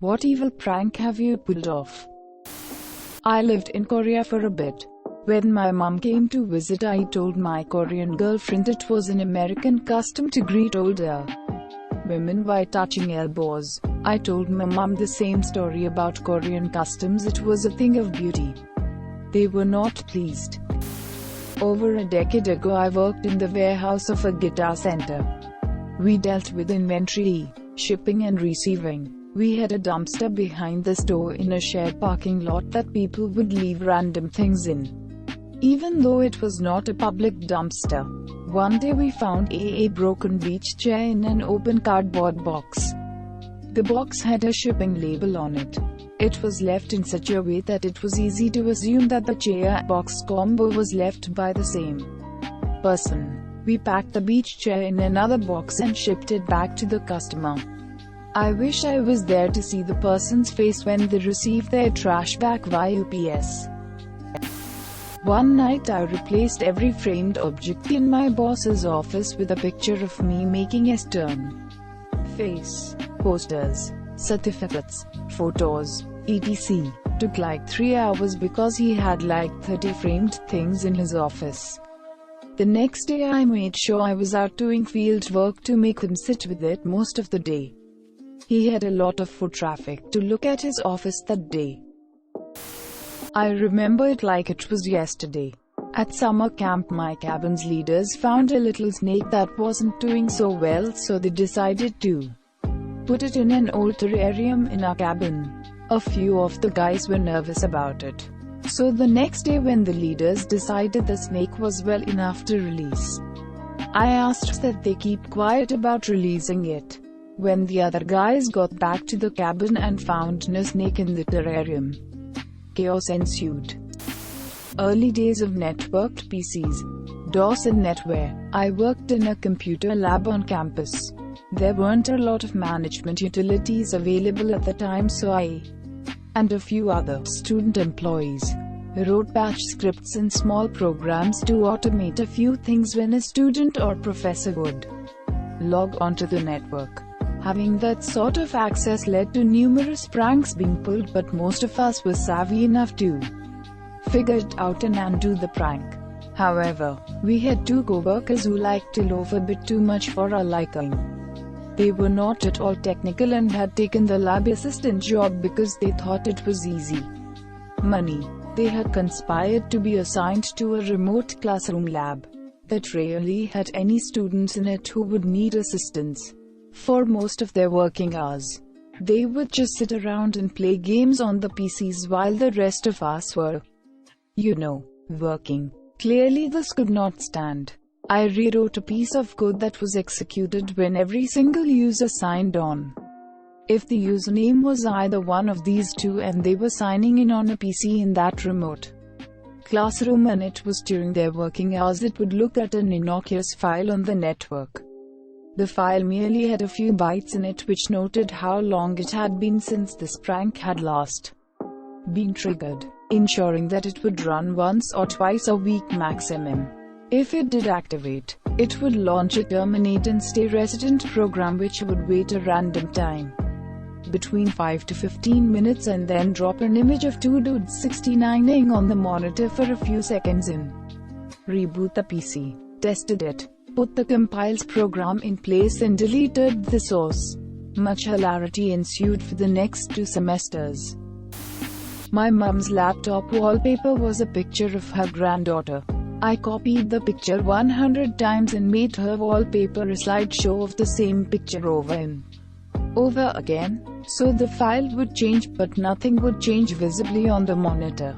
What evil prank have you pulled off? I lived in Korea for a bit. When my mom came to visit, I told my Korean girlfriend it was an American custom to greet older women by touching elbows. I told my mom the same story about Korean customs. It was a thing of beauty. They were not pleased. Over a decade ago, I worked in the warehouse of a guitar center. We dealt with inventory, shipping and receiving. We had a dumpster behind the store in a shared parking lot that people would leave random things in. Even though it was not a public dumpster. One day we found a broken beach chair in an open cardboard box. The box had a shipping label on it. It was left in such a way that it was easy to assume that the chair-box combo was left by the same person. We packed the beach chair in another box and shipped it back to the customer. I wish I was there to see the person's face when they received their trash back via UPS. One night I replaced every framed object in my boss's office with a picture of me making a stern face. Posters, certificates, photos, etc. Took like 3 hours because he had like 30 framed things in his office. The next day I made sure I was out doing field work to make him sit with it most of the day. He had a lot of foot traffic to look at his office that day. I remember it like it was yesterday. At summer camp, my cabin's leaders found a little snake that wasn't doing so well, so they decided to put it in an old terrarium in our cabin. A few of the guys were nervous about it. So the next day when the leaders decided the snake was well enough to release, I asked that they keep quiet about releasing it. When the other guys got back to the cabin and found no snake in the terrarium, chaos ensued. Early days of networked PCs, DOS and NetWare. I worked in a computer lab on campus. There weren't a lot of management utilities available at the time, so I and a few other student employees wrote batch scripts and small programs to automate a few things when a student or professor would log onto the network. Having that sort of access led to numerous pranks being pulled, but most of us were savvy enough to figure it out and undo the prank. However, we had two co-workers who liked to loaf a bit too much for our liking. They were not at all technical and had taken the lab assistant job because they thought it was easy money. They had conspired to be assigned to a remote classroom lab that rarely had any students in it who would need assistance. For most of their working hours, they would just sit around and play games on the PCs while the rest of us were, working. Clearly this could not stand. I rewrote a piece of code that was executed when every single user signed on. If the username was either one of these two and they were signing in on a PC in that remote classroom and it was during their working hours, it would look at an innocuous file on the network. The file merely had a few bytes in it which noted how long it had been since this prank had last been triggered, ensuring that it would run once or twice a week maximum. If it did activate, it would launch a terminate and stay resident program which would wait a random time between 5 to 15 minutes and then drop an image of two dudes 69ing on the monitor for a few seconds in. Reboot the PC, tested it, put the compiles program in place and deleted the source. Much hilarity ensued for the next 2 semesters. My mom's laptop wallpaper was a picture of her granddaughter. I copied the picture 100 times and made her wallpaper a slideshow of the same picture over and over again, so the file would change but nothing would change visibly on the monitor.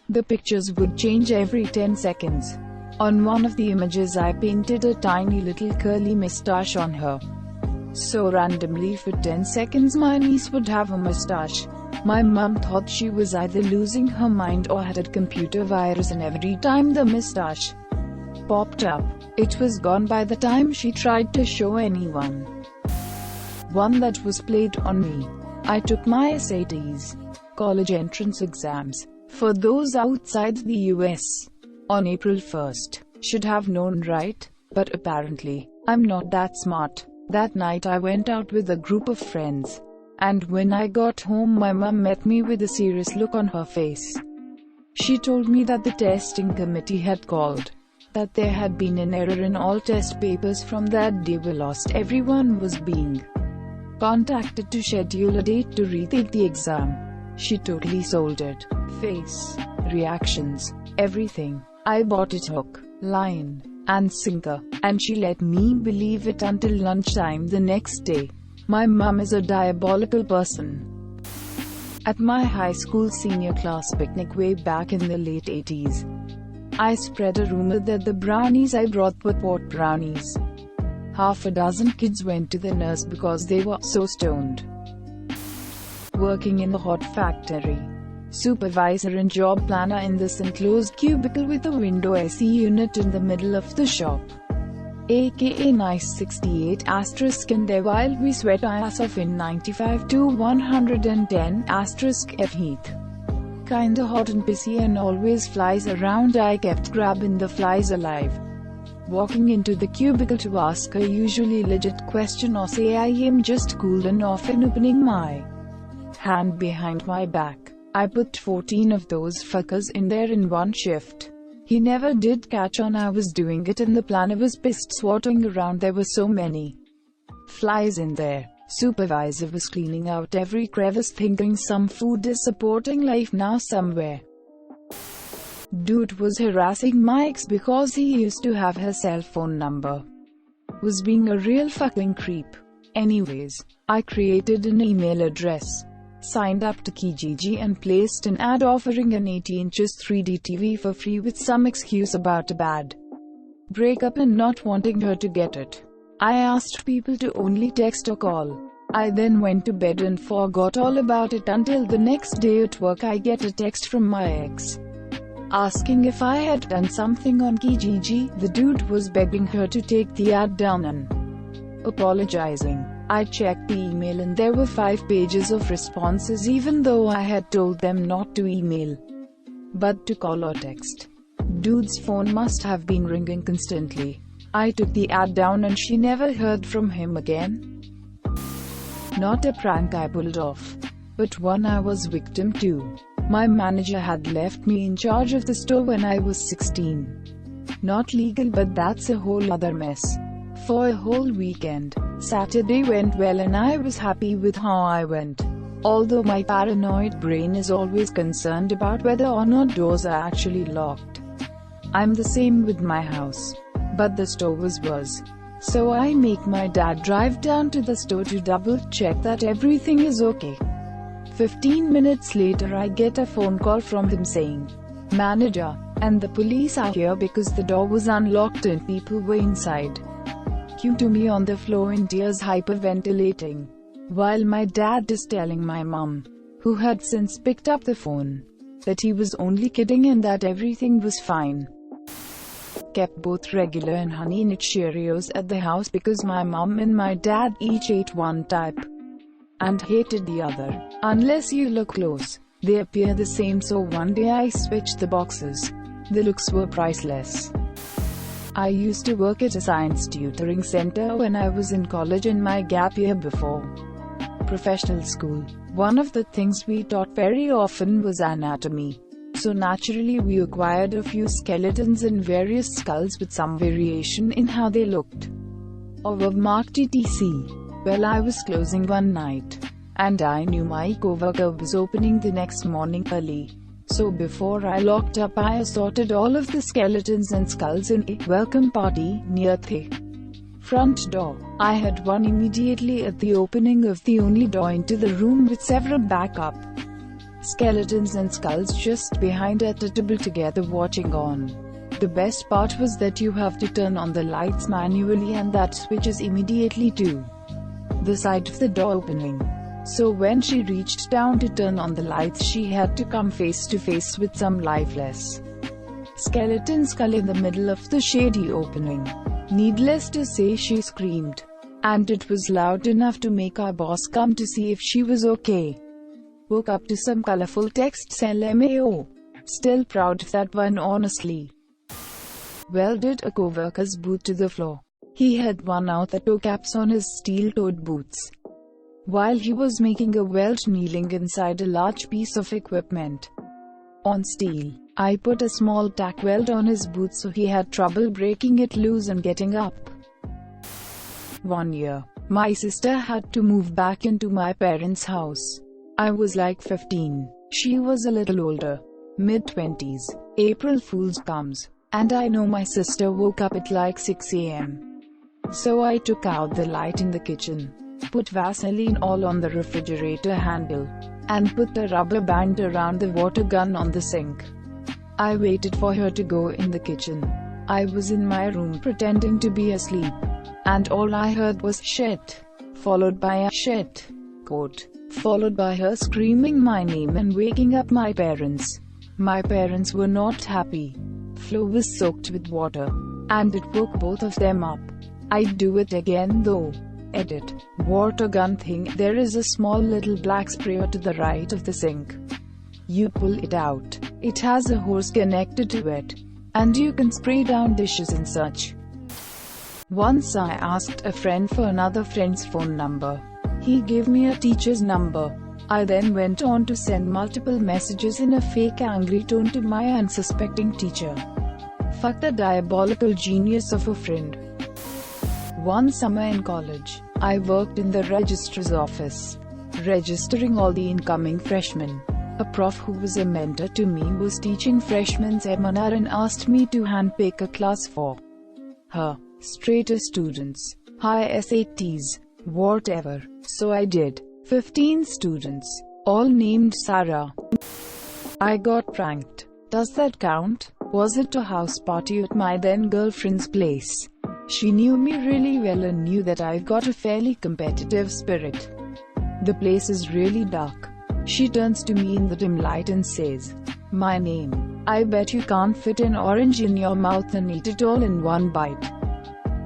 The pictures would change every 10 seconds. On one of the images I painted a tiny little curly mustache on her. So randomly for 10 seconds my niece would have a mustache. My mum thought she was either losing her mind or had a computer virus, and every time the mustache popped up, it was gone by the time she tried to show anyone. One that was played on me. I took my SATs, college entrance exams, for those outside the US, on April 1st. Should have known, right? But apparently, I'm not that smart. That night I went out with a group of friends. And when I got home, my mum met me with a serious look on her face. She told me that the testing committee had called, that there had been an error in all test papers from that day were lost. Everyone was being contacted to schedule a date to retake the exam. She totally sold it. Face, reactions, everything. I bought it hook, line, and sinker, and she let me believe it until lunchtime the next day. My mum is a diabolical person. At my high school senior class picnic way back in the late 80s, I spread a rumor that the brownies I brought were pot brownies. Half a dozen kids went to the nurse because they were so stoned. Working in a hot factory. Supervisor and job planner in this enclosed cubicle with a window AC unit in the middle of the shop. AKA nice 68 asterisk in there while we sweat our ass off in 95 to 110 asterisk F heat. Kinda hot and pissy and always flies around. I kept grabbing the flies alive. Walking into the cubicle to ask a usually legit question or say I am just cool and often opening my hand behind my back. I put 14 of those fuckers in there in one shift. He never did catch on I was doing it and the planner was pissed swatting around. There were so many flies in there. Supervisor was cleaning out every crevice thinking some food is supporting life now somewhere. Dude was harassing my ex because he used to have her cell phone number. Was being a real fucking creep. Anyways, I created an email address, signed up to Kijiji and placed an ad offering an 80 inches 3D TV for free with some excuse about a bad breakup and not wanting her to get it. I asked people to only text or call. I then went to bed and forgot all about it until the next day at work I get a text from my ex, asking if I had done something on Kijiji. The dude was begging her to take the ad down and apologizing. I checked the email and there were 5 pages of responses even though I had told them not to email, but to call or text. Dude's phone must have been ringing constantly. I took the ad down and she never heard from him again. Not a prank I pulled off, but one I was victim to. My manager had left me in charge of the store when I was 16. Not legal, but that's a whole other mess. For a whole weekend, Saturday went well and I was happy with how I went. Although my paranoid brain is always concerned about whether or not doors are actually locked. I'm the same with my house. But the store was. So I make my dad drive down to the store to double check that everything is okay. 15 minutes later I get a phone call from him saying, "Manager, and the police are here because the door was unlocked and people were inside." Cue to me on the floor in tears hyperventilating, while my dad is telling my mum, who had since picked up the phone, that he was only kidding and that everything was fine. Kept both regular and Honey Nut Cheerios at the house because my mum and my dad each ate one type and hated the other. Unless you look close, they appear the same, so one day I switched the boxes. The looks were priceless. I used to work at a science tutoring center when I was in college in my gap year before professional school. One of the things we taught very often was anatomy. So naturally we acquired a few skeletons and various skulls with some variation in how they looked or were marked etc. Well, I was closing one night, and I knew my coworker was opening the next morning early. So before I locked up I assorted all of the skeletons and skulls in a welcome party near the front door. I had one immediately at the opening of the only door into the room with several backup skeletons and skulls just behind at a table together watching on. The best part was that you have to turn on the lights manually and that switches immediately to the side of the door opening. So when she reached down to turn on the lights she had to come face to face with some lifeless skeleton skull in the middle of the shady opening. Needless to say she screamed. And it was loud enough to make our boss come to see if she was okay. Woke up to some colorful texts LMAO. Still proud of that one honestly. Welded a coworker's boot to the floor. He had worn out the toe caps on his steel-toed boots. while he was making a weld kneeling inside a large piece of equipment on steel. I put a small tack weld on his boot so he had trouble breaking it loose and getting up. One year, my sister had to move back into my parents' house. I was like 15. She was a little older, mid-20s. April Fool's comes, and I know my sister woke up at like 6 a.m. So I took out the light in the kitchen, put Vaseline all on the refrigerator handle, and put a rubber band around the water gun on the sink. I waited for her to go in the kitchen. I was in my room pretending to be asleep, and all I heard was shit, followed by a shit quote, followed by her screaming my name and waking up my parents. My parents were not happy. Floor was soaked with water, and it woke both of them up. I'd do it again though. Edit. Water gun thing. There is a small little black sprayer to the right of the sink. You pull it out. It has a hose connected to it, and you can spray down dishes and such. Once I asked a friend for another friend's phone number. He gave me a teacher's number. I then went on to send multiple messages in a fake angry tone to my unsuspecting teacher. Fuck the diabolical genius of a friend. One summer in college, I worked in the registrar's office, registering all the incoming freshmen. A prof who was a mentor to me was teaching freshmen seminar and asked me to handpick a class for her. Straight A students, high SATs, whatever. So I did. 15 students, all named Sarah. I got pranked. Does that count? Was it a house party at my then girlfriend's place? She knew me really well and knew that I've got a fairly competitive spirit. The place is really dark. She turns to me in the dim light and says, "My name. I bet you can't fit an orange in your mouth and eat it all in one bite."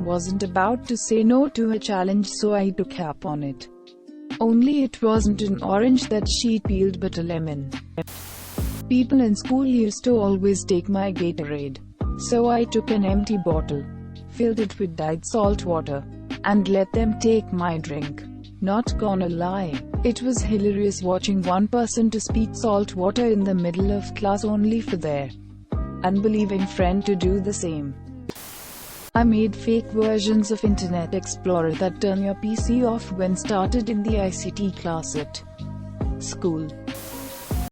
Wasn't about to say no to a challenge, so I took up on it. Only it wasn't an orange that she peeled but a lemon. People in school used to always take my Gatorade. So I took an empty bottle, filled it with dyed salt water, and let them take my drink. Not gonna lie, it was hilarious watching one person to spit salt water in the middle of class only for their unbelieving friend to do the same. I made fake versions of Internet Explorer that turn your PC off when started in the ICT class at school.